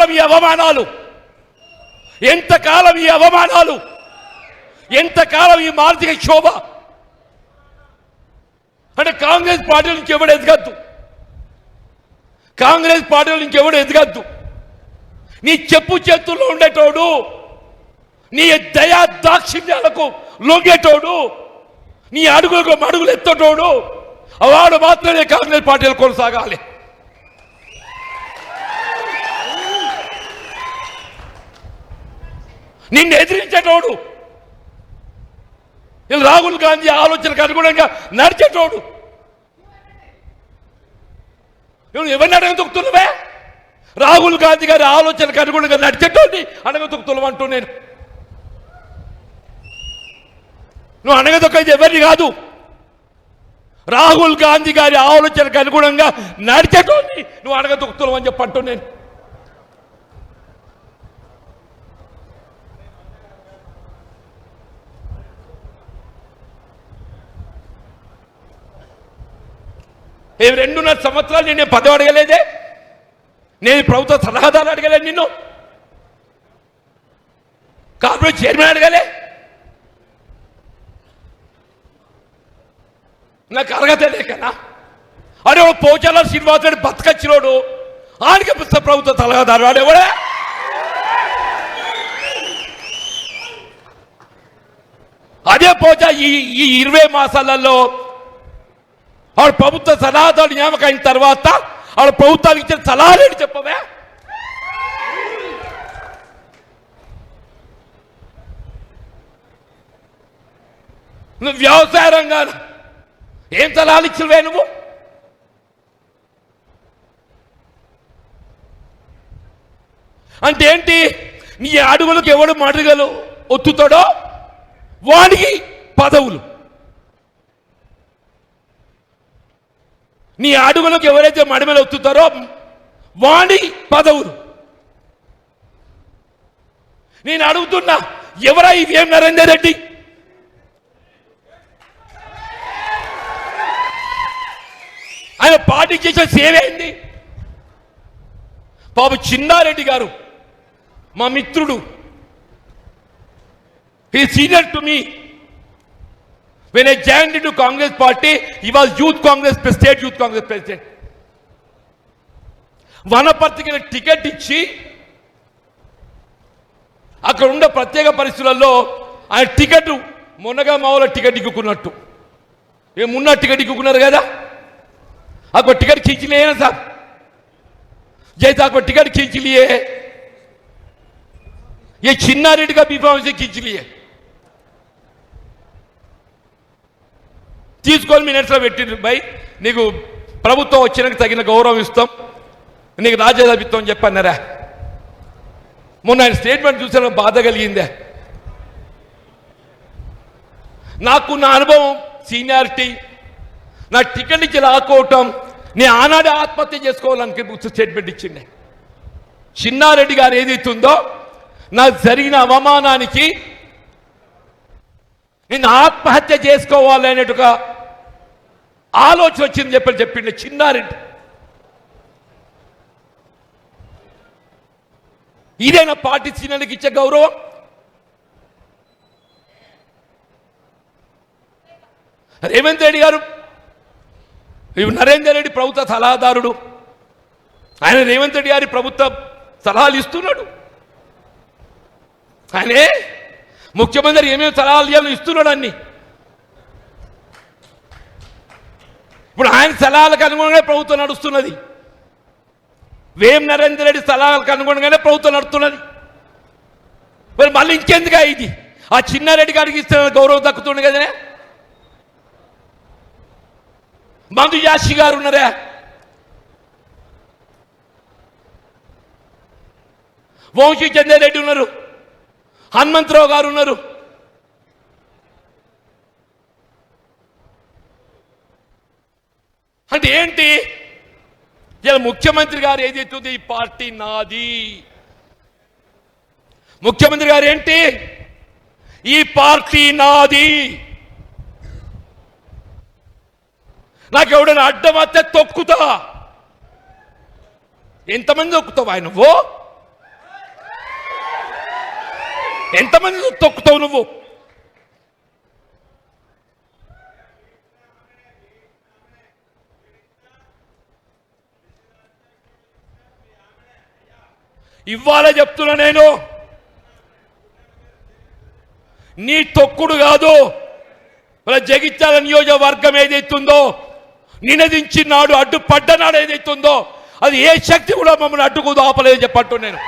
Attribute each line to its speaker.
Speaker 1: ఎంతకాలం ఈ అవమానాలు, ఎంతకాలం ఈ అవమానాలు, ఎంతకాలం ఈ మానసిక క్షోభ? అంటే కాంగ్రెస్ పార్టీ నుంచి ఎవడు ఎదగద్దు, కాంగ్రెస్ పార్టీ నుంచి ఎవడు ఎదగద్దు. నీ చెప్పు చేతుల్లో ఉండేటోడు, నీ దయా దాక్షిణ్యాలకు లొంగేటోడు, నీ అడుగులకు అడుగులు ఎత్తటోడు, వాడు మాత్రమే కాంగ్రెస్ పార్టీలు కొనసాగాలి. నిన్ను ఎదిరించేటోడు, రాహుల్ గాంధీ ఆలోచనకు అనుగుణంగా నడిచేటోడు, ఎవరిని అడగదొక్కుతున్నావే? రాహుల్ గాంధీ గారి ఆలోచనకు అనుగుణంగా నడిచేటోడిని అడగదొక్కుతున్నావు అంటూ నేను. నువ్వు అడగదొక్కేది ఎవరిని కాదు, రాహుల్ గాంధీ గారి ఆలోచనకు అనుగుణంగా నడిచేటోడిని నువ్వు అడగదొక్కుతున్నావు అని చెప్పంటూ నేను. ఏ 2.5 సంవత్సరాలు నేను పదవి అడగలేదే, నేను ప్రభుత్వ సలహాదారు అడగలేదు, నిన్ను కార్పొరేట్ చైర్మన్ అడగలే. నాకు అర్హత లేకనా? అరే పోచాల శ్రీనివాస్ రెడ్డి బతకచ్చినోడు ఆడికి ప్రభుత్వ సలహాదారు ఆడేవాడే. అదే పోచా ఈ 20 మాసాలలో ఆవిడ ప్రభుత్వ సలహాదారు నియామకం అయిన తర్వాత ఆవిడ ప్రభుత్వానికి ఇచ్చిన సలహాలు చెప్పవే? నువ్వు వ్యవసాయ రంగాన ఏం సలహాలు ఇచ్చినవే నువ్వు? అంటే ఏంటి? నీ అడుగులకు ఎవడు మడుగలు ఒత్తుతాడో వాడికి పదవులు, నీ అడుగులకు ఎవరైతే మడిమలు ఒత్తుతారో వాడి పదవులు. నేను అడుగుతున్నా, ఎవరా ఈ వేం నరేందర్ రెడ్డి? ఆయన పార్టీ చేసిన సేవ ఏంది? బాబు చిన్నారెడ్డి గారు మా మిత్రుడు, he senior to me. When I joined into Congress party, he was Youth Congress, State Youth Congress President. వనపర్తికి టికెట్ ఇచ్చి అక్కడ ఉన్న ప్రత్యేక పరిస్థితులలో ఆయన టికెట్ మొన్నగా మామూలు టికెట్ ఇక్కున్నట్టు ఏమున్న టికెట్ ఇక్కున్నారు కదా, అక్కడ టికెట్ खींच लिए ना साहब, जैसे आपको टिकट खींच लिए, ये छिन्ना रेड्डी का बीफाम से खींच लिए. తీసుకొని మినిట్స్లో పెట్టిండ్రు, బై నీకు ప్రభుత్వం వచ్చినాక తగిన గౌరవం ఇస్తాం, నీకు రాజ్యసభ ఇస్తాం అని చెప్పన్నారా? మొన్న ఆయన స్టేట్మెంట్ చూసిన బాధ కలిగిందే నాకు. నా అనుభవం, సీనియారిటీ, నా టికెట్ ఇచ్చి లాక్కోవటం, నేను ఆనాడే ఆత్మహత్య చేసుకోవాలని స్టేట్మెంట్ ఇచ్చిండే. చిన్నారెడ్డి గారు ఏదైతుందో నాకు జరిగిన అవమానానికి నేను ఆత్మహత్య చేసుకోవాలనేట్టుగా ఆలోచన వచ్చింది చెప్పిండే చిన్నారెడ్డి. ఇదేనా పార్టీ సీనియర్లకు ఇచ్చే గౌరవం? రేవంత్ రెడ్డి గారు, నరేందర్ రెడ్డి ప్రభుత్వ సలహాదారుడు, ఆయన రేవంత్ రెడ్డి గారి ప్రభుత్వ సలహాలు ఇస్తున్నాడు. ఆయనే ముఖ్యమంత్రి ఏమేమి సలహాలు ఇవ్వాలో ఇస్తున్నాడు అన్ని. ఇప్పుడు ఆయన సలహాలకు అనుగుణంగా ప్రభుత్వం నడుస్తున్నది, వేం నరేందర్ రెడ్డి సలహాలకు అనుగుణంగానే ప్రభుత్వం నడుస్తున్నది. మరి మళ్ళీ ఇంకెందుగా ఇది? ఆ చిన్నారెడ్డి గారికి ఇస్తే గౌరవం దక్కుతుంది కదనే. మందు యాషి గారు ఉన్నారా, వంశీ చంద్రారెడ్డి ఉన్నారు, హనుమంతరావు గారు ఉన్నారు. అంటే ఏంటి? ఇలా ముఖ్యమంత్రి గారు ఏదైతుంది, ఈ పార్టీ నాది. ముఖ్యమంత్రి గారు ఏంటి? ఈ పార్టీ నాది, నాకు ఎవడైనా అడ్డం వస్తే తొక్కుతా. ఎంతమంది తొక్కుతావు? ఆయన ఎంతమంది తొక్కుతావు నువ్వు? ఇవాళ చెప్తున్నా నేను, నీ తొక్కుడు కాదు, మన జగిత్యాల నియోజకవర్గం ఏదైతుందో నినదించి నాడు అడ్డుపడ్డ నాడు ఏదైతుందో అది ఏ శక్తి కూడా మమ్మల్ని అడ్డుకు ఆపలేదని చెప్పట్టు నేను.